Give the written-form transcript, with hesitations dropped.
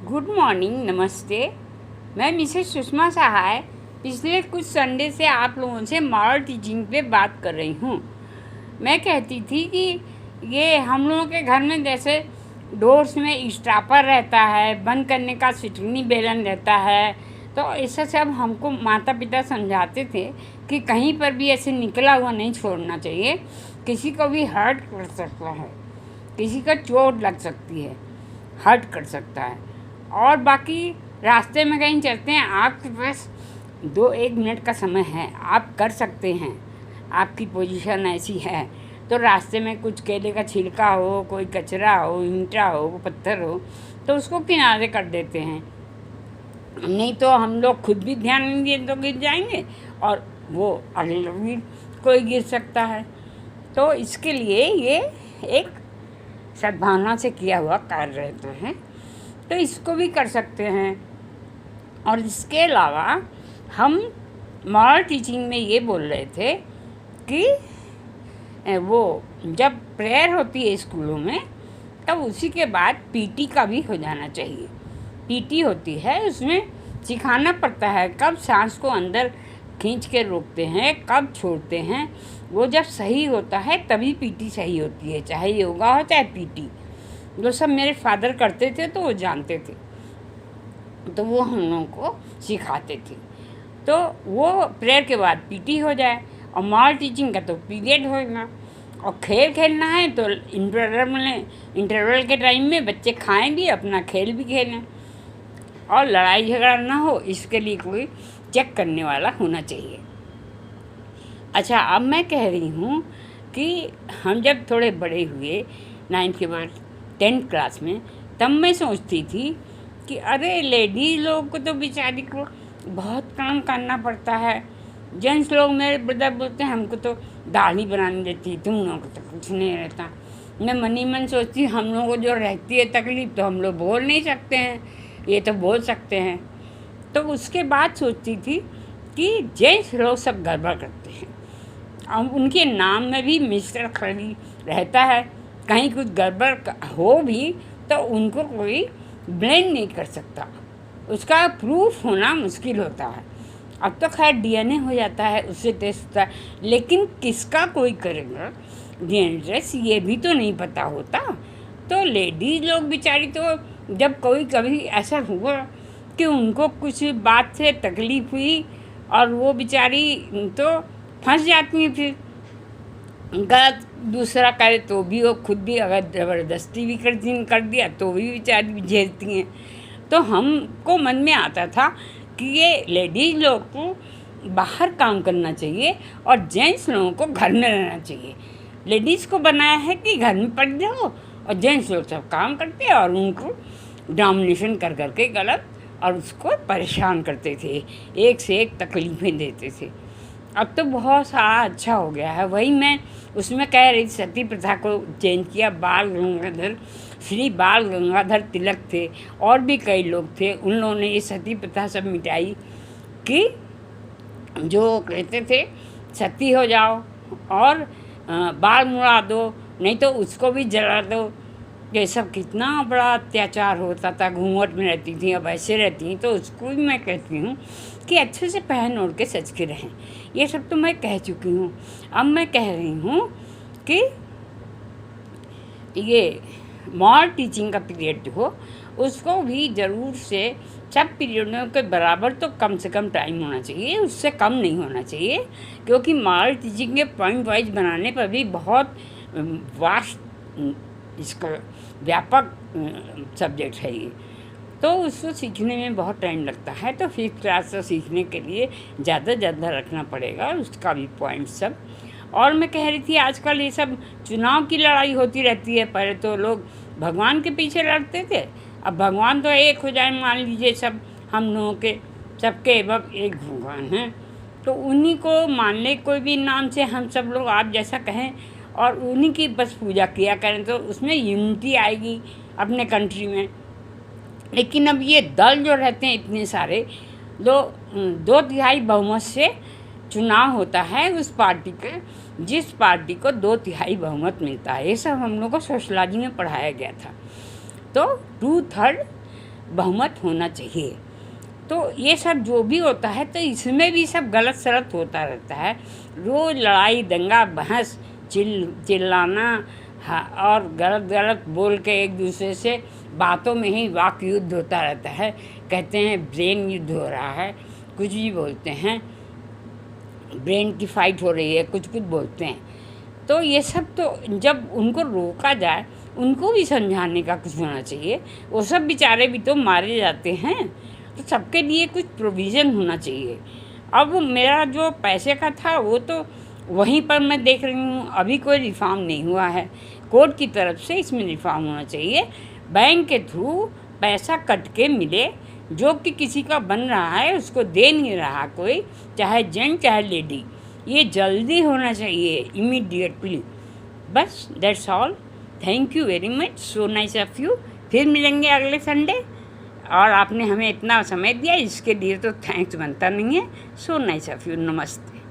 Good morning, नमस्ते। मैं Mrs Sushma सहाय पिछले कुछ संडे से आप लोगों से मॉरल टीचिंग पे बात कर रही हूँ। मैं कहती थी कि ये हम लोगों के घर में जैसे डोर्स में स्टॉपर रहता है, बंद करने का सिटनी बेलन रहता है, तो ऐसा सब हमको माता पिता समझाते थे कि कहीं पर भी ऐसे निकला हुआ नहीं छोड़ना चाहिए। किसी को भी हर्ट कर सकता है, किसी का चोट लग सकती है, हर्ट कर सकता है। और बाकी रास्ते में कहीं चलते हैं, आपके पास 2-1 मिनट का समय है, आप कर सकते हैं। आपकी पोजीशन ऐसी है तो रास्ते में कुछ केले का छिलका हो, कोई कचरा हो, ईंटा हो, पत्थर हो, तो उसको किनारे कर देते हैं। नहीं तो हम लोग खुद भी ध्यान नहीं दिए तो गिर जाएंगे और वो अगले लोग भी कोई गिर सकता है। तो इसके लिए ये एक सद्भावना से किया हुआ कार्य रहता है, तो इसको भी कर सकते हैं। और इसके अलावा हम मॉरल टीचिंग में ये बोल रहे थे कि वो जब प्रेयर होती है स्कूलों में, तब उसी के बाद पीटी का भी हो जाना चाहिए। पीटी होती है, उसमें सिखाना पड़ता है कब सांस को अंदर खींच के रोकते हैं, कब छोड़ते हैं। वो जब सही होता है तभी पीटी सही होती है, चाहे योगा हो चाहे पीटी। जो सब मेरे फादर करते थे तो वो जानते थे, तो वो हम लोगों को सिखाते थे। तो वो प्रेयर के बाद पीटी हो जाए और मॉरल टीचिंग का तो पीरियड होगा। और खेल खेलना है तो इंटरवल के टाइम में बच्चे खाएं भी, अपना खेल भी खेलें, और लड़ाई झगड़ा ना हो इसके लिए कोई चेक करने वाला होना चाहिए। अच्छा, अब मैं कह रही हूँ कि हम जब थोड़े बड़े हुए 9th के बाद 10th क्लास में, तब मैं सोचती थी कि अरे लेडीज लोग को तो बेचारी को बहुत काम करना पड़ता है। जेंट्स लोग, मेरे ब्रदर बोलते हैं हमको तो दाढ़ी बनाने देती, तुम लोगों को तो कुछ नहीं रहता। मैं मन ही मन सोचती हम लोगों को जो रहती है तकलीफ तो हम लोग बोल नहीं सकते हैं, ये तो बोल सकते हैं। तो उसके बाद सोचती थी कि जेंट्स लोग सब गड़बड़ करते हैं, अब उनके नाम में भी मिस्टर खड़ी रहता है, कहीं कुछ गड़बड़ हो भी तो उनको कोई ब्लेम नहीं कर सकता, उसका प्रूफ होना मुश्किल होता है। अब तो खैर डीएनए हो जाता है, उससे टेस्ट होता है, लेकिन किसका कोई करेगा डीएनए टेस्ट, ये भी तो नहीं पता होता। तो लेडीज लोग बेचारी, तो जब कोई कभी ऐसा हुआ कि उनको कुछ बात से तकलीफ हुई और वो बेचारी तो फंस जाती हैं, फिर गलत दूसरा करे तो भी वो खुद भी अगर ज़बरदस्ती भी कर दिया तो भी बेचारी झेलती हैं। तो हमको मन में आता था कि ये लेडीज़ लोग को बाहर काम करना चाहिए और जेंट्स लोगों को घर में रहना चाहिए। लेडीज़ को बनाया है कि घर में पड़ जाओ और जेंट्स लोग सब काम करते हैं और उनको डोमिनेशन कर करके गलत और उसको परेशान करते थे, एक से एक तकलीफ़ें देते थे। अब तो बहुत सारा अच्छा हो गया है। वही मैं उसमें कह रही, सती प्रथा को चेंज किया। श्री बाल गंगाधर तिलक थे और भी कई लोग थे, उन लोगों ने ये सती प्रथा सब मिटाई कि जो कहते थे सती हो जाओ और बाल मुड़ा दो, नहीं तो उसको भी जला दो। ये सब कितना बड़ा अत्याचार होता था, घूंघट में रहती थी, अब ऐसे रहती हैं। तो उसको भी मैं कहती हूँ कि अच्छे से पहन ओढ़ के सज के रहें। ये सब तो मैं कह चुकी हूँ। अब मैं कह रही हूँ कि ये मॉरल टीचिंग का पीरियड जो हो, उसको भी ज़रूर से सब पीरियडों के बराबर तो कम से कम टाइम होना चाहिए, उससे कम नहीं होना चाहिए, क्योंकि मॉरल टीचिंग के पॉइंट वाइज बनाने पर भी बहुत वास्ट, इसका व्यापक सब्जेक्ट है ये। तो उसको सीखने में बहुत टाइम लगता है, तो 5th क्लास से सीखने के लिए ज़्यादा रखना पड़ेगा उसका भी पॉइंट सब। और मैं कह रही थी आजकल ये सब चुनाव की लड़ाई होती रहती है। पहले तो लोग भगवान के पीछे लड़ते थे, अब भगवान तो एक हो जाए, मान लीजिए सब हम लोगों के सबके एवं एक भगवान हैं, तो उन्हीं को मान ले कोई भी नाम से हम सब लोग आप जैसा कहें और उन्हीं की बस पूजा किया करें, तो उसमें यूनिटी आएगी अपने कंट्री में। लेकिन अब ये दल जो रहते हैं इतने सारे, 2/3 बहुमत से चुनाव होता है उस पार्टी के, जिस पार्टी को 2/3 बहुमत मिलता है। ये सब हम लोग को सोशलॉजी में पढ़ाया गया था। तो 2/3 बहुमत होना चाहिए। तो ये सब जो भी होता है तो इसमें भी सब गलत सलत होता रहता है। रोज़ लड़ाई दंगा बहस चिल्लाना, हाँ, और गलत गलत बोल के एक दूसरे से बातों में ही वाक युद्ध होता रहता है। कहते हैं ब्रेन युद्ध हो रहा है, कुछ भी बोलते हैं, ब्रेन की फाइट हो रही है, कुछ कुछ बोलते हैं। तो ये सब तो जब उनको रोका जाए, उनको भी समझाने का कुछ होना चाहिए। वो सब बेचारे भी तो मारे जाते हैं, तो सबके लिए कुछ प्रोविज़न होना चाहिए। अब मेरा जो पैसे का था वो तो वहीं पर मैं देख रही हूँ, अभी कोई रिफॉर्म नहीं हुआ है। कोर्ट की तरफ से इसमें रिफॉर्म होना चाहिए। बैंक के थ्रू पैसा कट के मिले, जो कि किसी का बन रहा है उसको दे नहीं रहा कोई, चाहे जेंट चाहे लेडी। ये जल्दी होना चाहिए, इमीडिएटली। बस that's all. Thank you very much, so nice of you. फिर मिलेंगे अगले संडे। और आपने हमें इतना समय दिया, इसके लिए तो थैंक्स बनता नहीं है। So nice of you. नमस्ते।